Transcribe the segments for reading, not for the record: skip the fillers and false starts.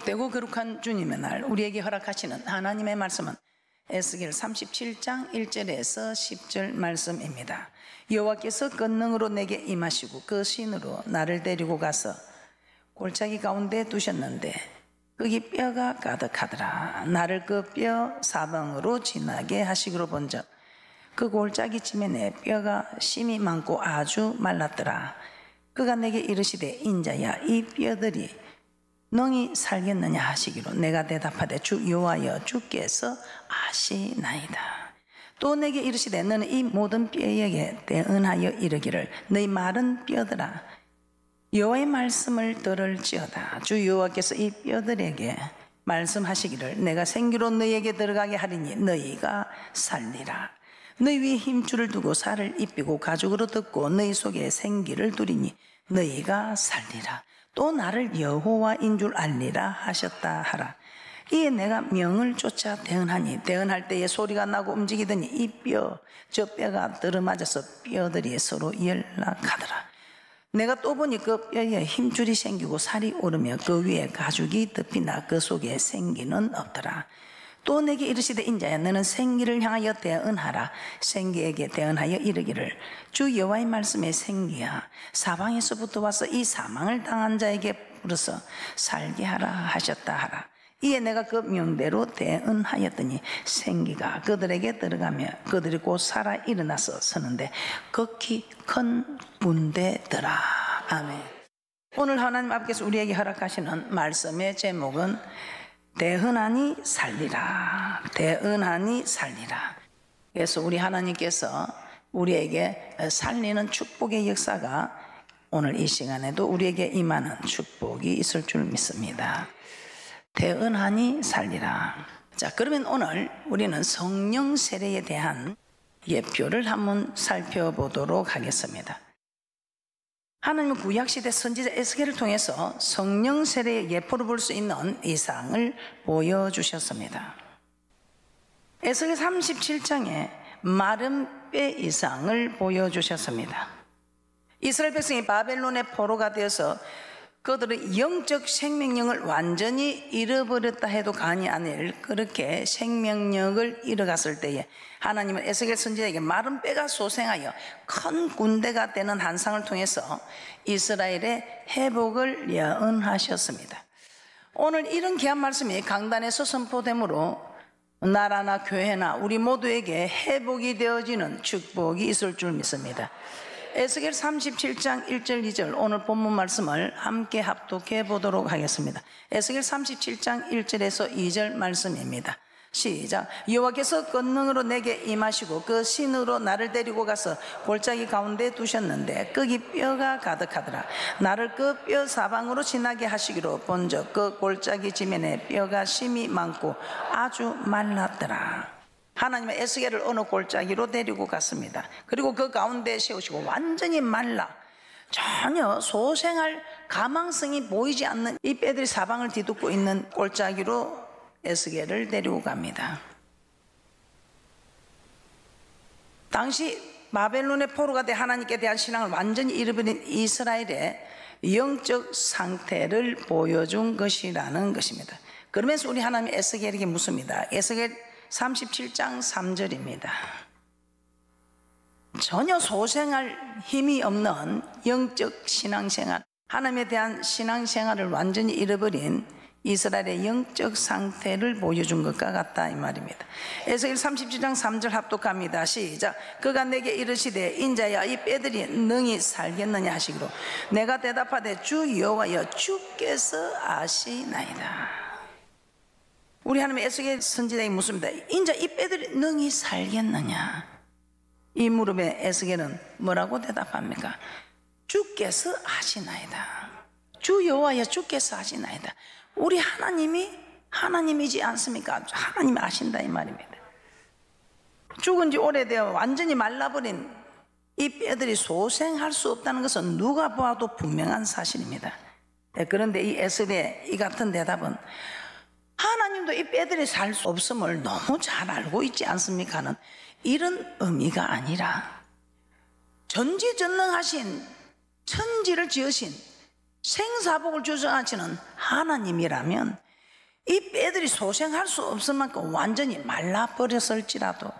복되고 거룩한 주님의 날 우리에게 허락하시는 하나님의 말씀은 에스겔 37장 1절에서 10절 말씀입니다. 여호와께서 권능으로 내게 임하시고 그 신으로 나를 데리고 가서 골짜기 가운데 두셨는데 거기 뼈가 가득하더라. 나를 그 뼈 사방으로 지나게 하시기로 본즉 그 골짜기쯤에 내 뼈가 심이 많고 아주 말랐더라. 그가 내게 이르시되 인자야 이 뼈들이 능히 살겠느냐 하시기로 내가 대답하되 주 여호와여 주께서 아시나이다. 또 내게 이르시되 너는 이 모든 뼈에게 대언하여 이르기를 너희 마른 뼈들아 여호와의 말씀을 들을지어다. 주 여호와께서 이 뼈들에게 말씀하시기를 내가 생기로 너희에게 들어가게 하리니 너희가 살리라. 너희 위에 힘줄을 두고 살을 입히고 가죽으로 덮고 너희 속에 생기를 두리니 너희가 살리라. 또 나를 여호와인 줄 알리라 하셨다 하라. 이에 내가 명을 쫓아 대언하니 대언할 때에 소리가 나고 움직이더니 이 뼈 저 뼈가 들어맞아서 뼈들이 서로 연락하더라. 내가 또 보니 그 뼈에 힘줄이 생기고 살이 오르며 그 위에 가죽이 덮이나 그 속에 생기는 없더라. 또 내게 이르시되 인자야 너는 생기를 향하여 대언하라. 생기에게 대언하여 이르기를 주 여호와의 말씀에 생기야 사방에서부터 와서 이 사망을 당한 자에게 불어서 살게 하라 하셨다 하라. 이에 내가 그 명대로 대언하였더니 생기가 그들에게 들어가며 그들이 곧 살아 일어나서 서는데 극히 큰 군대더라. 아멘. 오늘 하나님 앞에서 우리에게 허락하시는 말씀의 제목은 대언하니 살리라. 대언하니 살리라. 그래서 우리 하나님께서 우리에게 살리는 축복의 역사가 오늘 이 시간에도 우리에게 임하는 축복이 있을 줄 믿습니다. 대언하니 살리라. 자, 그러면 오늘 우리는 성령 세례에 대한 예표를 한번 살펴보도록 하겠습니다. 하나님은 구약시대 선지자 에스겔을 통해서 성령 세례의 예표를 볼 수 있는 이상을 보여주셨습니다. 에스겔 37장에 마른 뼈 이상을 보여주셨습니다. 이스라엘 백성이 바벨론의 포로가 되어서 그들의 영적 생명력을 완전히 잃어버렸다 해도 과언이 아닐 그렇게 생명력을 잃어갔을 때에 하나님은 에스겔 선지자에게 마른 뼈가 소생하여 큰 군대가 되는 환상을 통해서 이스라엘의 회복을 예언하셨습니다. 오늘 이런 귀한 말씀이 강단에서 선포되므로 나라나 교회나 우리 모두에게 회복이 되어지는 축복이 있을 줄 믿습니다. 에스겔 37장 1절 2절 오늘 본문 말씀을 함께 합독해 보도록 하겠습니다. 에스겔 37장 1절에서 2절 말씀입니다. 시작. 여호와께서 권능으로 내게 임하시고 그 신으로 나를 데리고 가서 골짜기 가운데 두셨는데 거기 뼈가 가득하더라. 나를 그 뼈 사방으로 지나게 하시기로 본즉 그 골짜기 지면에 뼈가 심이 많고 아주 말랐더라. 하나님은 에스겔을 어느 골짜기로 데리고 갔습니다. 그리고 그 가운데 세우시고 완전히 말라 전혀 소생할 가망성이 보이지 않는 이 뼈들이 사방을 뒤덮고 있는 골짜기로 에스겔을 데리고 갑니다. 당시 바벨론의 포로가 돼 하나님께 대한 신앙을 완전히 잃어버린 이스라엘의 영적 상태를 보여준 것이라는 것입니다. 그러면서 우리 하나님 에스겔에게 묻습니다. 에스겔 37장 3절입니다. 전혀 소생할 힘이 없는 영적 신앙생활, 하나님에 대한 신앙생활을 완전히 잃어버린 이스라엘의 영적 상태를 보여준 것과 같다 이 말입니다. 에스겔 37장 3절 합독합니다. 시작. 그가 내게 이르시되 인자야 이 뼈들이 능히 살겠느냐 하시기로 내가 대답하되 주 여호와여 주께서 아시나이다. 우리 하나님 에스겔 선지자에게 묻습니다. 인자 이 뼈들이 능히 살겠느냐? 이 무릎에 에스겔은 뭐라고 대답합니까? 주께서 아시나이다. 주 여호와여 주께서 아시나이다. 우리 하나님이지 않습니까? 하나님이 아신다 이 말입니다. 죽은 지 오래되어 완전히 말라버린 이 뼈들이 소생할 수 없다는 것은 누가 보아도 분명한 사실입니다. 그런데 이 에스겔의 이 같은 대답은 하나님도 이 뼈들이 살 수 없음을 너무 잘 알고 있지 않습니까는 이런 의미가 아니라 전지전능하신 천지를 지으신 생사복을 주장하시는 하나님이라면 이 뼈들이 소생할 수 없을 만큼 완전히 말라버렸을지라도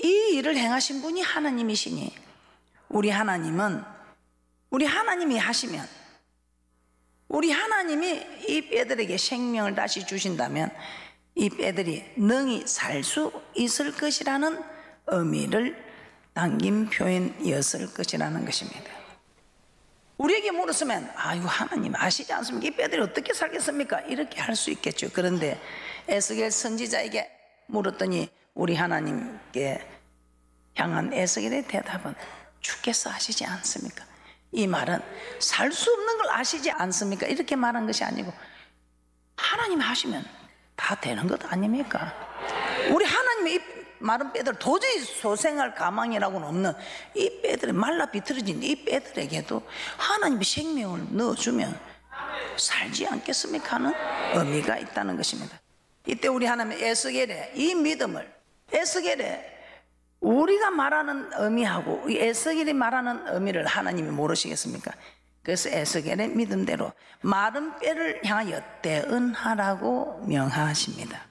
이 일을 행하신 분이 하나님이시니 우리 하나님이 하시면, 우리 하나님이 이 뼈들에게 생명을 다시 주신다면 이 뼈들이 능히 살 수 있을 것이라는 의미를 담긴 표현이었을 것이라는 것입니다. 우리에게 물었으면 아이고 하나님 아시지 않습니까? 이 뼈들이 어떻게 살겠습니까? 이렇게 할 수 있겠죠. 그런데 에스겔 선지자에게 물었더니 우리 하나님께 향한 에스겔의 대답은 주께서 아시지 않습니까? 이 말은 살 수 없는 걸 아시지 않습니까? 이렇게 말한 것이 아니고 하나님이 하시면 다 되는 것 아닙니까? 우리 하나님의 이 마른 뼈들, 도저히 소생할 가망이라고는 없는 이 뼈들이 말라 비틀어진 이 뼈들에게도 하나님이 생명을 넣어주면 살지 않겠습니까? 하는 의미가 있다는 것입니다. 이때 우리 하나님의 에스겔의 이 믿음을, 에스겔의 우리가 말하는 의미하고 이 에스겔이 말하는 의미를 하나님이 모르시겠습니까? 그래서 에스겔의 믿음대로 마른 뼈를 향하여 대언하라고 명하십니다.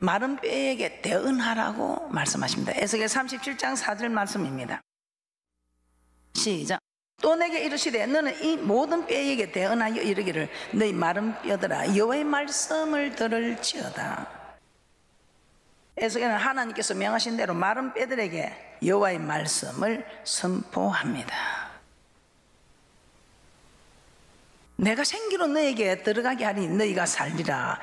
마른 뼈에게 대언하라고 말씀하십니다. 에스겔 37장 4절 말씀입니다. 시작. 또 내게 이르시되 너는 이 모든 뼈에게 대언하여 이르기를 너희 마른 뼈들아 여호와의 말씀을 들을지어다. 에스겔은 하나님께서 명하신 대로 마른 뼈들에게 여호와의 말씀을 선포합니다. 내가 생기로 너에게 들어가게 하리니 너희가 살리라.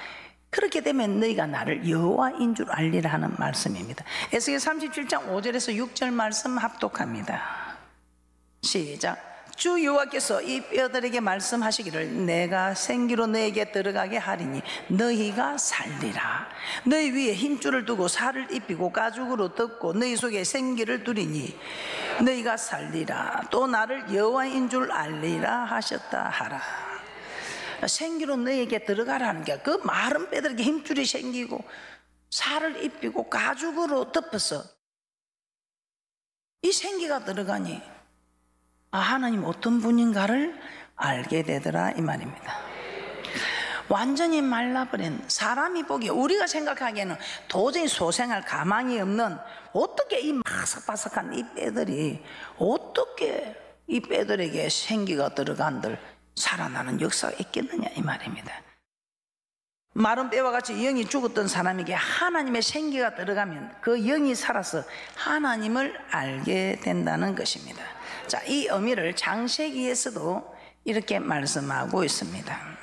그렇게 되면 너희가 나를 여호와인 줄 알리라 하는 말씀입니다. 에스겔 37장 5절에서 6절 말씀 합독합니다. 시작. 주 여호와께서 이 뼈들에게 말씀하시기를 내가 생기로 너에게 들어가게 하리니 너희가 살리라. 너희 위에 힘줄을 두고 살을 입히고 가죽으로 덮고 너희 속에 생기를 두리니 너희가 살리라. 또 나를 여호와인 줄 알리라 하셨다 하라. 생기로 너에게 들어가라는 게 그 마른 뼈들에게 힘줄이 생기고 살을 입히고 가죽으로 덮어서 이 생기가 들어가니 아, 하나님 어떤 분인가를 알게 되더라 이 말입니다. 완전히 말라버린 사람이 보기에 우리가 생각하기에는 도저히 소생할 가망이 없는 어떻게 이 바삭바삭한 이 뼈들이 어떻게 이 뼈들에게 생기가 들어간들 살아나는 역사가 있겠느냐 이 말입니다. 마른 뼈와 같이 영이 죽었던 사람에게 하나님의 생기가 들어가면 그 영이 살아서 하나님을 알게 된다는 것입니다. 자, 이 의미를 창세기에서도 이렇게 말씀하고 있습니다.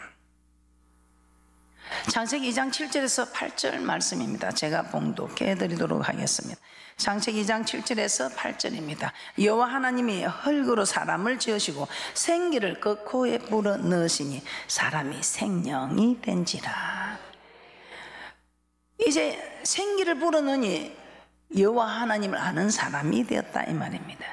창세기 2장 7절에서 8절 말씀입니다. 제가 봉독해 드리도록 하겠습니다. 창세기 2장 7절에서 8절입니다. 여호와 하나님이 흙으로 사람을 지으시고 생기를 그 코에 불어 넣으시니 사람이 생명이 된지라. 이제 생기를 불어 넣으니 여호와 하나님을 아는 사람이 되었다 이 말입니다.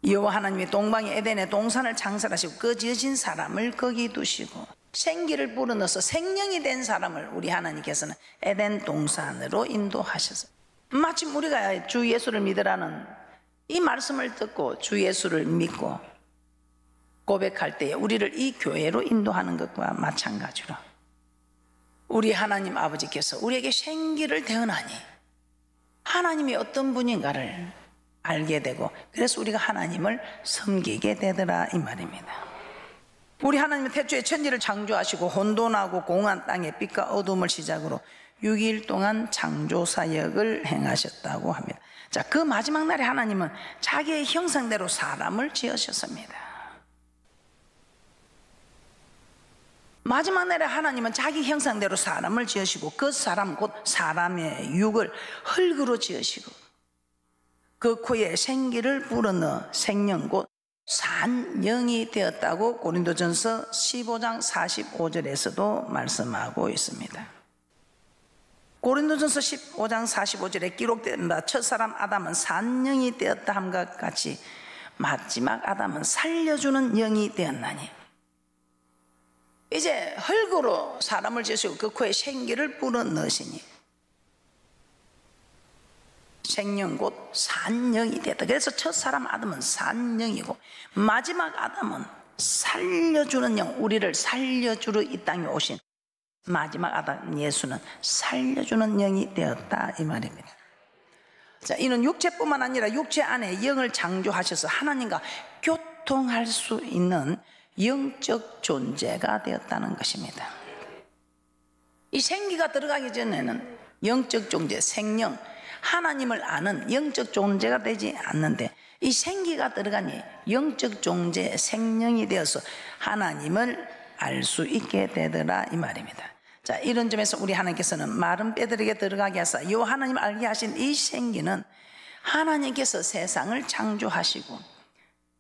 여호와 하나님이 동방의 에덴의 동산을 창설하시고 그 지으신 사람을 거기 두시고 생기를 불어넣어서 생명이 된 사람을 우리 하나님께서는 에덴 동산으로 인도하셨어요. 마침 우리가 주 예수를 믿으라는 이 말씀을 듣고 주 예수를 믿고 고백할 때에 우리를 이 교회로 인도하는 것과 마찬가지로 우리 하나님 아버지께서 우리에게 생기를 대언하니 하나님이 어떤 분인가를 알게 되고 그래서 우리가 하나님을 섬기게 되더라 이 말입니다. 우리 하나님은 태초에 천지를 창조하시고 혼돈하고 공한 땅에 빛과 어둠을 시작으로 6일 동안 창조사역을 행하셨다고 합니다. 자, 그 마지막 날에 하나님은 자기의 형상대로 사람을 지으셨습니다. 마지막 날에 하나님은 자기 형상대로 사람을 지으시고 그 사람 곧 사람의 육을 흙으로 지으시고 그 코에 생기를 불어넣어 생명 곧 산영이 되었다고 고린도전서 15장 45절에서도 말씀하고 있습니다. 고린도전서 15장 45절에 기록된 바 첫사람 아담은 산영이 되었다 함과 같이 마지막 아담은 살려주는 영이 되었나니 이제 흙으로 사람을 지으시고 그 코에 생기를 불어넣으시니 생명 곧 산영이 되었다. 그래서 첫사람 아담은 산영이고 마지막 아담은 살려주는 영, 우리를 살려주러 이 땅에 오신 마지막 아담 예수는 살려주는 영이 되었다 이 말입니다. 자, 이는 육체뿐만 아니라 육체 안에 영을 창조하셔서 하나님과 교통할 수 있는 영적 존재가 되었다는 것입니다. 이 생기가 들어가기 전에는 영적 존재, 생명, 하나님을 아는 영적 존재가 되지 않는데 이 생기가 들어가니 영적 존재, 생명이 되어서 하나님을 알 수 있게 되더라 이 말입니다. 자, 이런 점에서 우리 하나님께서는 마른 뼈들에게 들어가게 하사 이 하나님 알게 하신 이 생기는 하나님께서 세상을 창조하시고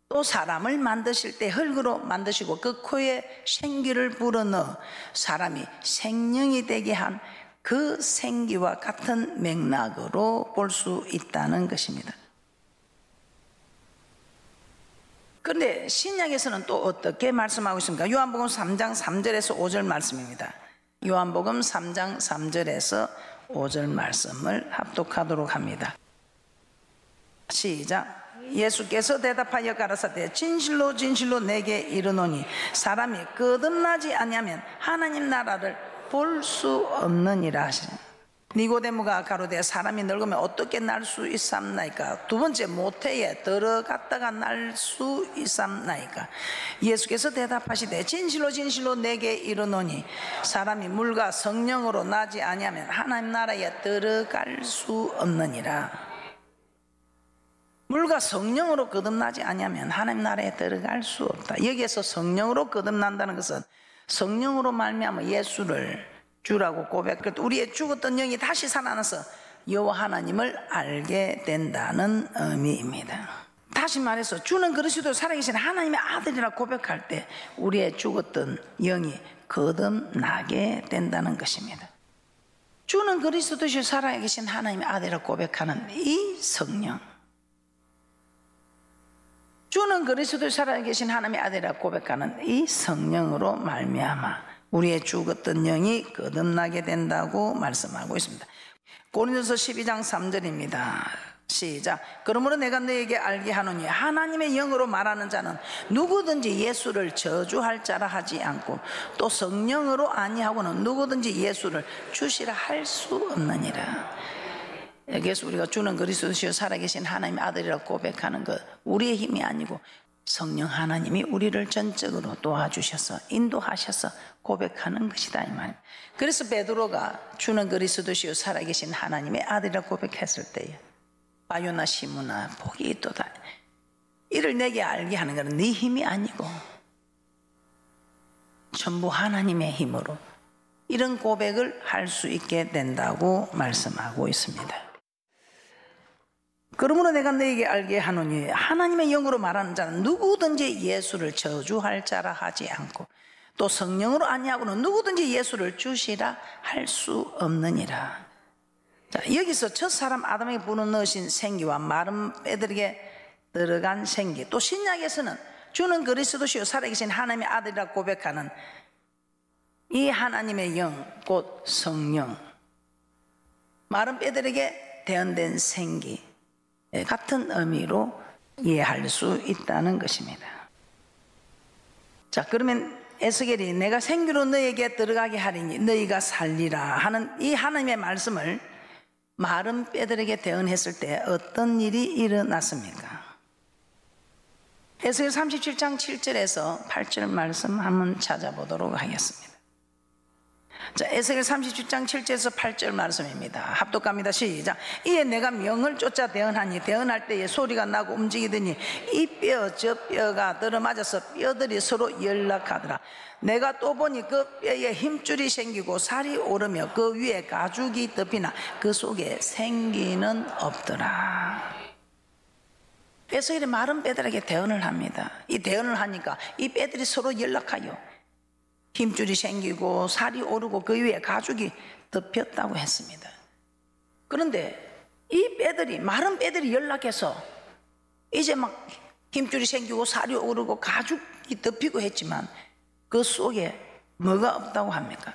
또 사람을 만드실 때 흙으로 만드시고 그 코에 생기를 불어넣어 사람이 생명이 되게 한 그 생기와 같은 맥락으로 볼 수 있다는 것입니다. 그런데 신약에서는 또 어떻게 말씀하고 있습니까? 요한복음 3장 3절에서 5절 말씀입니다. 요한복음 3장 3절에서 5절 말씀을 합독하도록 합니다. 시작. 예수께서 대답하여 가라사대 진실로 진실로 내게 이르노니 사람이 거듭나지 아니하면 하나님 나라를 볼 수 없느니라 하시니 니고데모가 가로되 사람이 늙으면 어떻게 날 수 있삼나이까? 두 번째 모태에 들어갔다가 날 수 있삼나이까? 예수께서 대답하시되 진실로 진실로 내게 이르노니 사람이 물과 성령으로 나지 아니하면 하나님 나라에 들어갈 수 없느니라. 물과 성령으로 거듭나지 아니하면 하나님 나라에 들어갈 수 없다. 여기에서 성령으로 거듭난다는 것은 성령으로 말미암아 예수를 주라고 고백할 때 우리의 죽었던 영이 다시 살아나서 여호와 하나님을 알게 된다는 의미입니다. 다시 말해서 주는 그리스도 살아계신 하나님의 아들이라 고백할 때 우리의 죽었던 영이 거듭나게 된다는 것입니다. 주는 그리스도 살아계신 하나님의 아들이라 고백하는 이 성령, 주는 그리스도 살아계신 하나님의 아들이라 고백하는 이 성령으로 말미암아 우리의 죽었던 영이 거듭나게 된다고 말씀하고 있습니다. 고린도서 12장 3절입니다. 시작. 그러므로 내가 너에게 알게 하노니 하나님의 영으로 말하는 자는 누구든지 예수를 저주할 자라 하지 않고 또 성령으로 아니하고는 누구든지 예수를 주시라 할 수 없느니라. 여기에서 우리가 주는 그리스도시요 살아계신 하나님의 아들이라고 고백하는 것 우리의 힘이 아니고 성령 하나님이 우리를 전적으로 도와주셔서 인도하셔서 고백하는 것이다 이 말입니다. 그래서 베드로가 주는 그리스도시요 살아계신 하나님의 아들이라고 고백했을 때에 바요나 시므나 복이 있도다. 이를 내게 알게 하는 것은 네 힘이 아니고 전부 하나님의 힘으로 이런 고백을 할 수 있게 된다고 말씀하고 있습니다. 그러므로 내가 너에게 알게 하노니 하나님의 영으로 말하는 자는 누구든지 예수를 저주할 자라 하지 않고 또 성령으로 아니하고는 누구든지 예수를 주시라 할 수 없느니라. 자, 여기서 첫 사람 아담에게 불어넣으신 생기와 마른 뼈들에게 들어간 생기, 또 신약에서는 주는 그리스도시요 살아계신 하나님의 아들이라 고백하는 이 하나님의 영, 곧 성령, 마른 뼈들에게 대언된 생기 같은 의미로 이해할 수 있다는 것입니다. 자, 그러면 에스겔이 내가 생기로 너에게 들어가게 하리니 너희가 살리라 하는 이 하나님의 말씀을 마른 뼈들에게 대언했을 때 어떤 일이 일어났습니까? 에스겔 37장 7절에서 8절 말씀 한번 찾아보도록 하겠습니다. 자, 에스겔 37장 7절에서 8절 말씀입니다. 합독합니다. 시작. 이에 내가 명을 쫓아 대언하니 대언할 때에 소리가 나고 움직이더니 이 뼈 저 뼈가 들어맞아서 뼈들이 서로 연락하더라. 내가 또 보니 그 뼈에 힘줄이 생기고 살이 오르며 그 위에 가죽이 덮이나 그 속에 생기는 없더라. 에스겔이 마른 뼈들에게 대언을 합니다. 이 대언을 하니까 이 뼈들이 서로 연락하여 힘줄이 생기고 살이 오르고 그 위에 가죽이 덮였다고 했습니다. 그런데 이 뼈들이 마른 뼈들이 연락해서 이제 막 힘줄이 생기고 살이 오르고 가죽이 덮이고 했지만 그 속에 뭐가 없다고 합니까?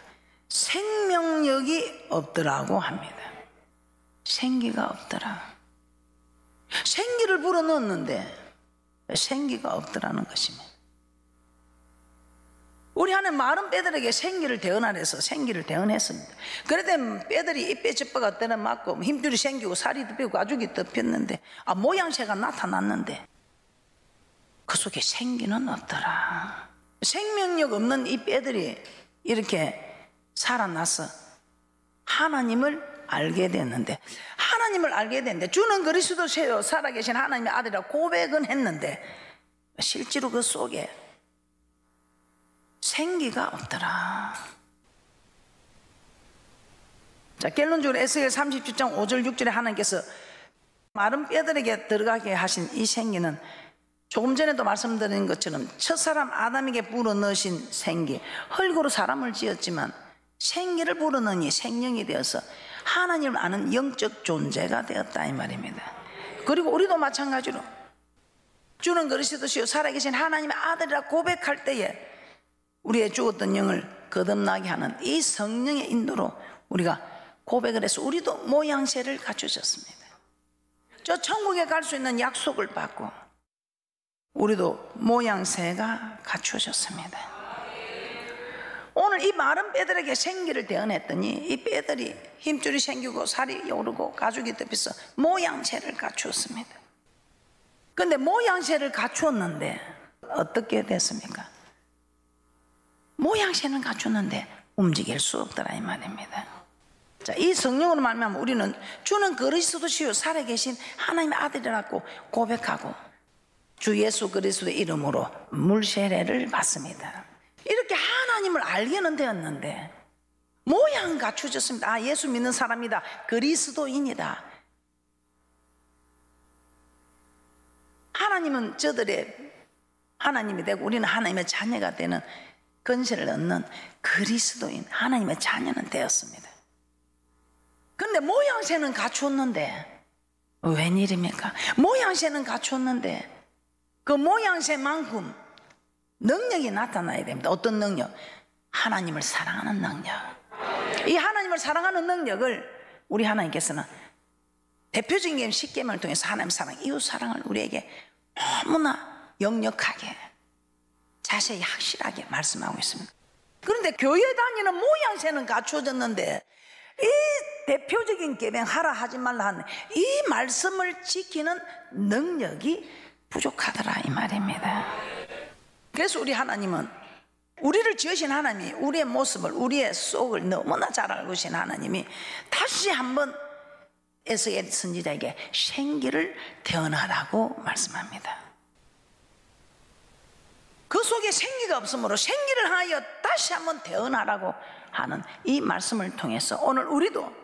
생명력이 없더라고 합니다. 생기가 없더라. 생기를 불어넣었는데 생기가 없더라는 것입니다. 우리 하나님 마른 뼈들에게 생기를 대언하라 해서 생기를 대언했습니다. 그랬더니 뼈들이 이 뼈집바가 때는 맞고 힘줄이 생기고 살이 덮이고 가죽이 덮였는데 모양새가 나타났는데 그 속에 생기는 없더라. 생명력 없는 이 뼈들이 이렇게 살아나서 하나님을 알게 됐는데, 하나님을 알게 됐는데 주는 그리스도세요 살아계신 하나님의 아들이라 고백은 했는데 실제로 그 속에 생기가 없더라. 자, 결론적으로 에스겔 37장 5절 6절에 하나님께서 마른 뼈들에게 들어가게 하신 이 생기는 조금 전에도 말씀드린 것처럼 첫사람 아담에게 불어넣으신 생기, 흙으로 사람을 지었지만 생기를 불어넣으니 생명이 되어서 하나님을 아는 영적 존재가 되었다 이 말입니다. 그리고 우리도 마찬가지로 주는 그리스도시요 살아계신 하나님의 아들이라 고백할 때에 우리의 죽었던 영을 거듭나게 하는 이 성령의 인도로 우리가 고백을 해서 우리도 모양새를 갖추셨습니다. 저 천국에 갈 수 있는 약속을 받고 우리도 모양새가 갖추어졌습니다. 오늘 이 마른 뼈들에게 생기를 대언했더니 이 뼈들이 힘줄이 생기고 살이 오르고 가죽이 덮여서 모양새를 갖추었습니다. 그런데 모양새를 갖추었는데 어떻게 됐습니까? 모양새는 갖추었는데 움직일 수 없더라 이 말입니다. 자, 이 성령으로 말미암아 우리는 주는 그리스도시요 살아계신 하나님의 아들이라고 고백하고 주 예수 그리스도의 이름으로 물세례를 받습니다. 이렇게 하나님을 알게는 되었는데 모양 갖추어졌습니다. 아, 예수 믿는 사람이다, 그리스도인이다. 하나님은 저들의 하나님이 되고 우리는 하나님의 자녀가 되는 건세를 얻는 그리스도인, 하나님의 자녀는 되었습니다. 그런데 모양새는 갖추었는데 웬일입니까? 모양새는 갖추었는데 그 모양새만큼 능력이 나타나야 됩니다. 어떤 능력? 하나님을 사랑하는 능력. 이 하나님을 사랑하는 능력을 우리 하나님께서는 대표적인 게 십계명을 통해서 하나님 사랑, 이웃 사랑을 우리에게 너무나 역력하게 자세히 확실하게 말씀하고 있습니다. 그런데 교회 다니는 모양새는 갖추어졌는데 이 대표적인 계명 하라 하지 말라 하는 이 말씀을 지키는 능력이 부족하더라 이 말입니다. 그래서 우리 하나님은 우리를 지으신 하나님이 우리의 모습을, 우리의 속을 너무나 잘 알고 계신 하나님이 다시 한번 에스겔 선지자에게 생기를 태어나라고 말씀합니다. 그 속에 생기가 없으므로 생기를 하여 다시 한번 태어나라고 하는 이 말씀을 통해서 오늘 우리도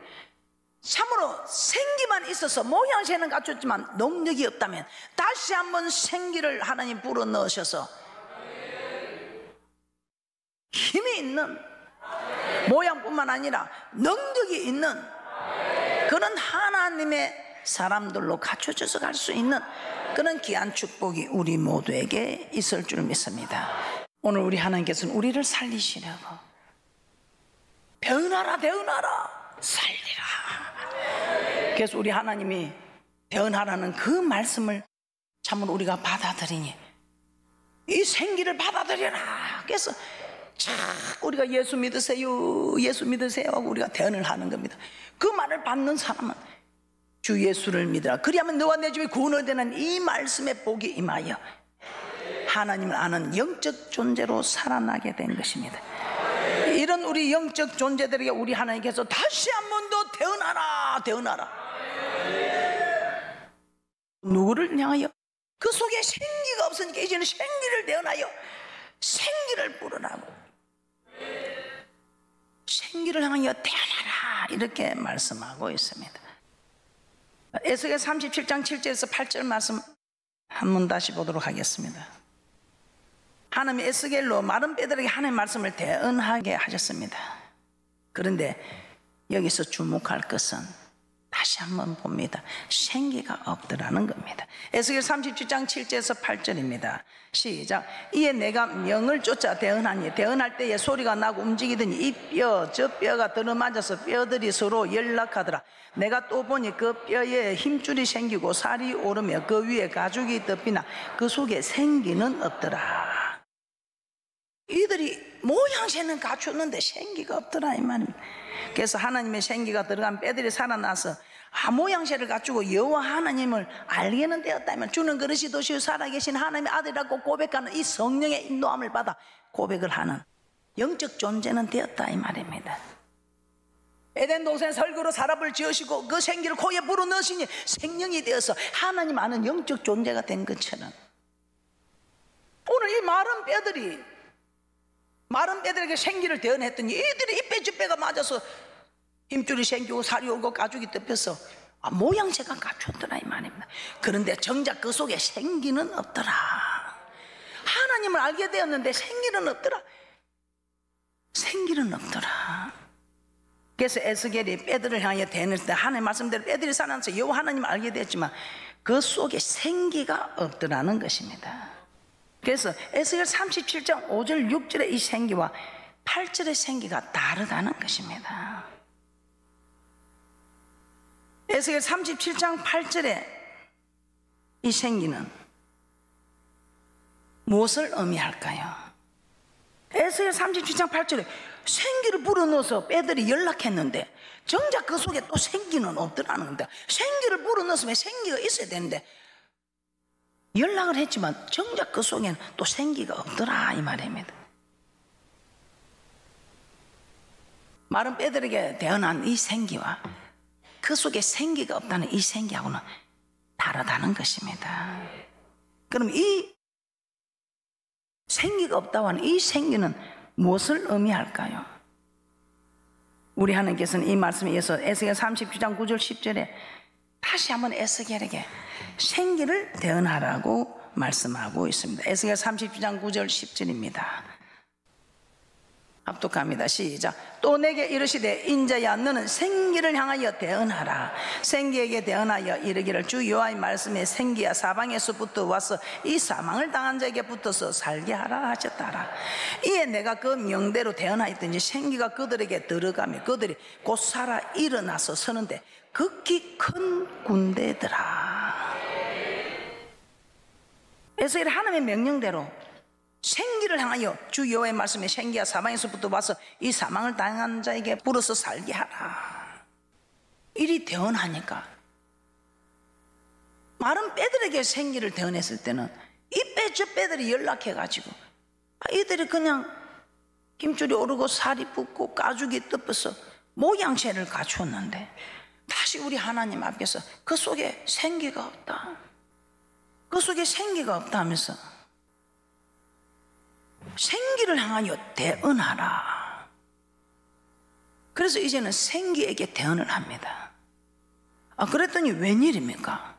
참으로 생기만 있어서 모양새는 갖췄지만 능력이 없다면 다시 한번 생기를 하나님 불어넣으셔서 힘이 있는, 모양뿐만 아니라 능력이 있는 그런 하나님의 사람들로 갖춰져서 갈 수 있는 그런 귀한 축복이 우리 모두에게 있을 줄 믿습니다. 오늘 우리 하나님께서는 우리를 살리시려고 변하라 대언하라 살리라. 그래서 우리 하나님이 대언하라는 그 말씀을 참으로 우리가 받아들이니 이 생기를 받아들여라. 그래서 자꾸 우리가 예수 믿으세요, 예수 믿으세요 하고 우리가 대언을 하는 겁니다. 그 말을 받는 사람은 주 예수를 믿으라. 그리하면 너와 내 집이 구원을 되는 이 말씀의 복이 임하여 하나님을 아는 영적 존재로 살아나게 된 것입니다. 이런 우리 영적 존재들에게 우리 하나님께서 다시 한 번 더 대언하라 대언하라. 누구를 향하여? 그 속에 생기가 없으니까 이제는 생기를 대언하여 생기를 불어라고, 생기를 향하여 태어나라 이렇게 말씀하고 있습니다. 에스겔 37장 7절에서 8절 말씀 한번 다시 보도록 하겠습니다. 하나님이 에스겔로 마른 뼈들에게 하나님의 말씀을 대언하게 하셨습니다. 그런데 여기서 주목할 것은 다시 한번 봅니다. 생기가 없더라는 겁니다. 에스겔 37장 7절에서 8절입니다. 시작. 이에 내가 명을 쫓아 대언하니 대언할 때에 소리가 나고 움직이더니 이 뼈 저 뼈가 들어맞아서 뼈들이 서로 연락하더라. 내가 또 보니 그 뼈에 힘줄이 생기고 살이 오르며 그 위에 가죽이 덮이나 그 속에 생기는 없더라. 이들이 모양새는 갖췄는데 생기가 없더라 이 말입니다. 그래서 하나님의 생기가 들어간 뼈들이 살아나서 모양새를 갖추고 여호와 하나님을 알게는 되었다면 주는 그릇이 도시오 살아계신 하나님의 아들이라고 고백하는 이 성령의 인도함을 받아 고백을 하는 영적 존재는 되었다 이 말입니다. 에덴 동산 설교로 사람을 지으시고 그 생기를 코에 불어넣으시니 생명이 되어서 하나님 아는 영적 존재가 된 것처럼 오늘 이 마른 뼈들에게 생기를 대언했더니 이들이 이빼주빼가 맞아서 힘줄이 생기고 살이 오고 가죽이 덮여서 모양새가 갖췄더라 이 말입니다. 그런데 정작 그 속에 생기는 없더라. 하나님을 알게 되었는데 생기는 없더라. 생기는 없더라. 그래서 에스겔이 뼈들을 향해 대언할 때 하나님 말씀대로 뼈들이 살아나서 여호와 하나님을 알게 되었지만 그 속에 생기가 없더라는 것입니다. 그래서 에스겔 37장 5절 6절의 이 생기와 8절의 생기가 다르다는 것입니다. 에스겔 37장 8절의 이 생기는 무엇을 의미할까요? 에스겔 37장 8절에 생기를 불어넣어서 뼈들이 연락했는데 정작 그 속에 또 생기는 없더라는 겁니다. 생기를 불어넣었으면 생기가 있어야 되는데 연락을 했지만 정작 그 속에는 또 생기가 없더라 이 말입니다. 마른 뼈들에게 대언한 이 생기와 그 속에 생기가 없다는 이 생기하고는 다르다는 것입니다. 그럼 이 생기가 없다고 하는 이 생기는 무엇을 의미할까요? 우리 하나님께서는 이 말씀에 이어서 에스겔 39장 9절 10절에 다시 한번 에스겔에게 생기를 대언하라고 말씀하고 있습니다. 에스겔 39장 9절 10절입니다. 합독합니다. 시작. 또 내게 이르시되 인자야 너는 생기를 향하여 대언하라. 생기에게 대언하여 이르기를 주 여호와의 말씀에 생기야 사방에서부터 와서 이 사망을 당한 자에게 붙어서 살게 하라 하셨다라. 이에 내가 그 명대로 대언하였더니 생기가 그들에게 들어가며 그들이 곧 살아 일어나서 서는데 극히 큰 군대더라. 에스겔 하나님의 명령대로 생기를 향하여 주 여호와의 말씀에 생기야 사방에서부터 와서 이 사망을 당한 자에게 불어서 살게 하라. 이리 대언하니까 마른 뼈들에게 생기를 대언했을 때는 이 뼈 저 뼈들이 연락해가지고 이들이 그냥 힘줄이 오르고 살이 붙고 가죽이 덮어서 모양새를 갖추었는데 다시 우리 하나님 앞에서 그 속에 생기가 없다. 그 속에 생기가 없다 하면서 생기를 향하여 대언하라. 그래서 이제는 생기에게 대언을 합니다. 그랬더니 웬일입니까?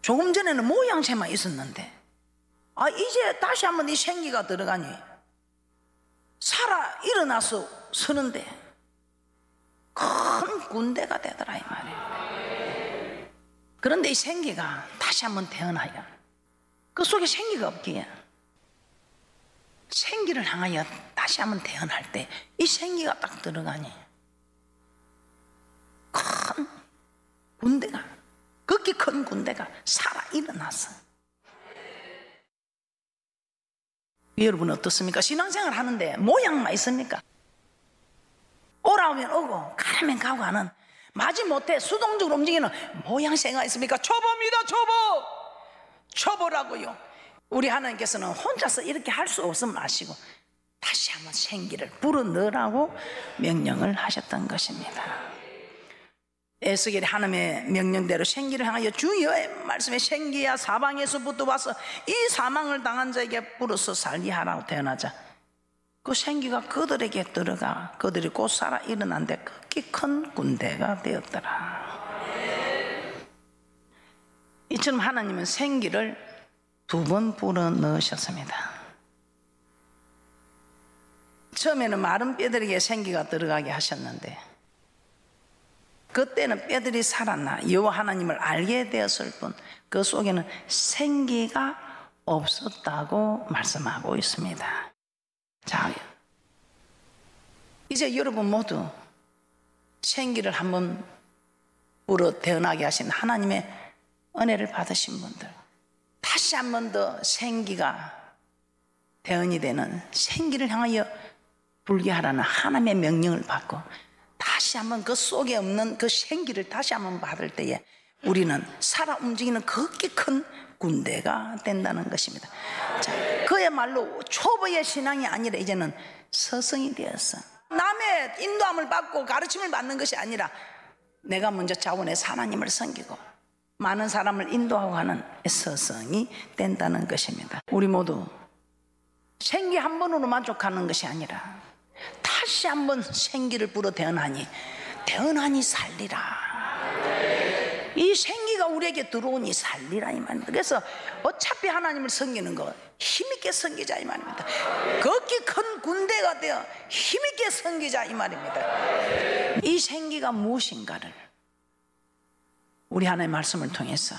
조금 전에는 모양새만 있었는데 이제 다시 한번 이 생기가 들어가니 살아 일어나서 서는데 큰 군대가 되더라 이 말이에요. 그런데 이 생기가 다시 한번 태어나요. 그 속에 생기가 없기에 생기를 향하여 다시 한번 태어날 때 이 생기가 딱 들어가니 큰 군대가 극히 큰 군대가 살아 일어났어. 여러분 어떻습니까? 신앙생활 하는데 모양만 있습니까? 오라오면 오고 가라면 가고 하는 마지못해 수동적으로 움직이는 모양새가 있습니까? 초보입니다. 초보라고요. 우리 하나님께서는 혼자서 이렇게 할 수 없으면 아시고 다시 한번 생기를 불어넣으라고 명령을 하셨던 것입니다. 에스겔이 하나님의 명령대로 생기를 향하여 주 여호와의 말씀에 생기야 사방에서부터 와서 이 사망을 당한 자에게 불어서 살게 하라고 대언하자 그 생기가 그들에게 들어가 그들이 곧 살아 일어난데 극히 큰 군대가 되었더라. 이처럼 하나님은 생기를 2번 불어넣으셨습니다. 처음에는 마른 뼈들에게 생기가 들어가게 하셨는데 그때는 뼈들이 살았나 여호와 하나님을 알게 되었을 뿐 그 속에는 생기가 없었다고 말씀하고 있습니다. 자, 이제 여러분 모두 생기를 한번 불어 태어나게 하신 하나님의 은혜를 받으신 분들 다시 한 번 더 생기가 대언이 되는 생기를 향하여 불게 하라는 하나님의 명령을 받고 다시 한번 그 속에 없는 그 생기를 다시 한번 받을 때에 우리는 살아 움직이는 그렇게 큰 군대가 된다는 것입니다. 자, 그야말로 초보의 신앙이 아니라 이제는 서성이 되었어. 남의 인도함을 받고 가르침을 받는 것이 아니라 내가 먼저 자원해서 하나님을 섬기고 많은 사람을 인도하고 하는 서성이 된다는 것입니다. 우리 모두 생기 한 번으로 만족하는 것이 아니라 다시 한번 생기를 불어 대언하니 살리라. 이 생기가 우리에게 들어오니 살리라 이 말입니다. 그래서 어차피 하나님을 섬기는 거 힘있게 섬기자 이 말입니다. 그렇게 큰 군대가 되어 힘있게 섬기자 이 말입니다. 이 생기가 무엇인가를 우리 하나님의 말씀을 통해서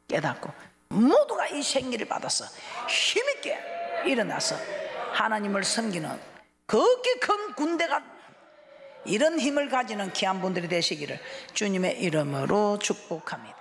깨닫고 모두가 이 생기를 받아서 힘있게 일어나서 하나님을 섬기는 그렇게 큰 군대가 이런 힘을 가지는 귀한 분들이 되시기를 주님의 이름으로 축복합니다.